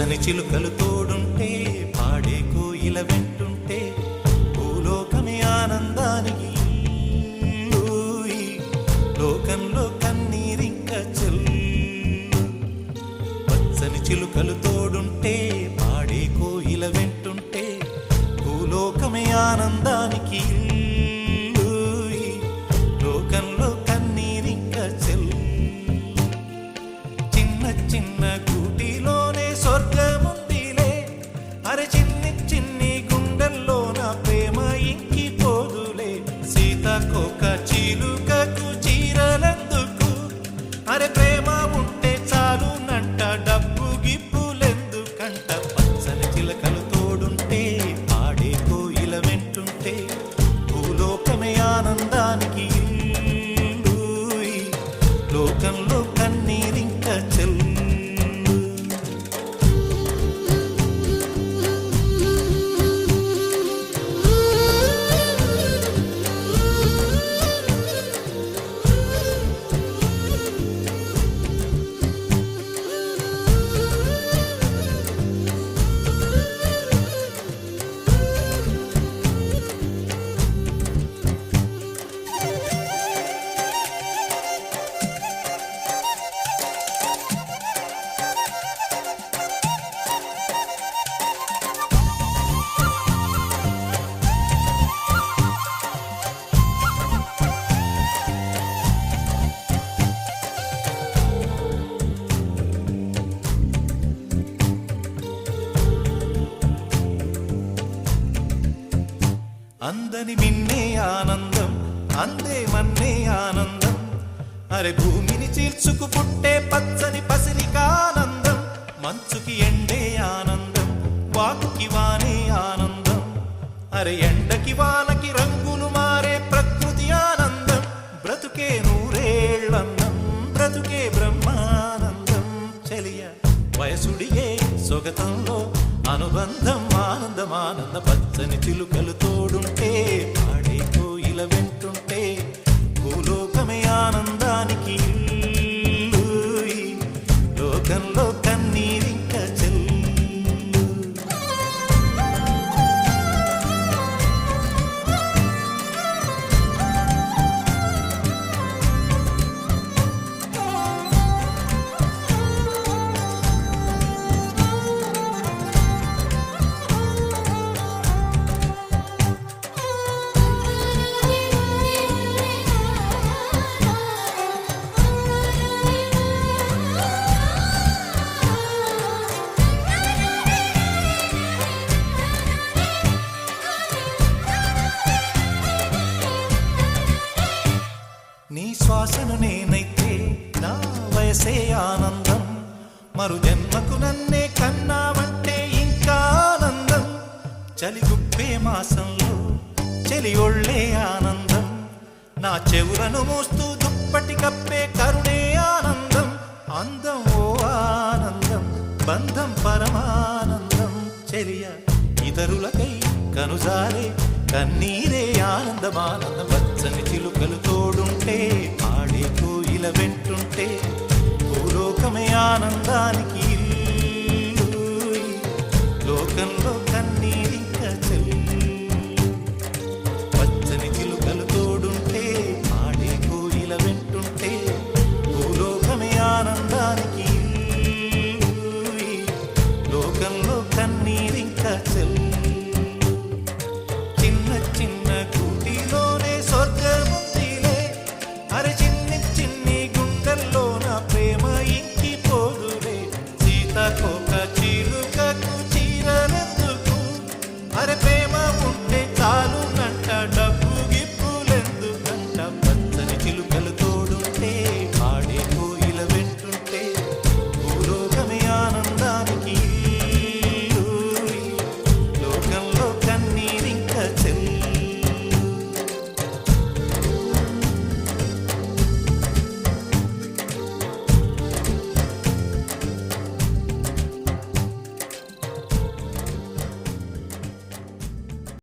పచ్చని చిలుకలు తోడుంటే పాడే కోయిల వెంటుంటే భూలోకమే ఆనందానికి లోకంలో కన్నీరింక చెల్లు. పచ్చని చిలుకలు తోడుంటే పాడే కోయిల వెంటుంటే భూలోకమే ఆనందానికి లోకంలో కన్నీరింక చెల్లు. చిన్న చిన్న గూటిలోనే స్వర్గముందిలే, అరే చిన్ని చిన్ని గుండెల్లో నా ప్రేమ ఇంకిపోదులే. సీతాకోక చిలుకకు చీరలెందుకు, అరే ప్రేమ ఉంటే చాలునంట, డబ్బు గిప్పులెందుకంట. పచ్చని చిలకలు తోడుంటే పాడే కోయిల వెంటుంటే భూలోకమే ఆనందానికి లోకంలో కన్నీరింక చెల్లు. అందని మిన్నే ఆనందం, అందే మన్నే ఆనందం, అరే భూమిని చీల్చుకు పుట్టే పచ్చని పసిరికానందం. మంచుకి ఎండే ఆనందం, వాకుకి వానే ఆనందం, అరే ఎండకి వానకి రంగులు మారే ప్రకృతి ఆనందం. బ్రతుకే నూరేళ్ళందం, బ్రతుకే బ్రహ్మానందం. చెలియ వయసుడిగే సొగతంలో అనుబంధం ఆనందం ఆనంద. పచ్చని చిలుకలు తోడుంటే పాడే కోయిల వెంటుంటే భూలోకమే ఆనందానికి లోకంలో కన్నీరింక చెల్లు. నీ శ్వాసను నేనైతే నా వయసే ఆనందం, మరు జన్మకు నన్నే కన్నావంటే ఇంకా ఆనందం. చలి గుప్పే మాసంలో చెలి ఒళ్ళే ఆనందం, నా చెవులను మోస్తూ దుప్పటి కప్పే కరుణే ఆనందం. అందం ఓ ఆనందం, బంధం పరమానందం. చెలియ ఇతరులకై కనుజారే కన్నీరే ఆనందమానందం. పచ్చని చిలుకలు తోడుంటే పాడే కోయిల వెంటుంటే భూలోకమే ఆనందానికి లోకంలో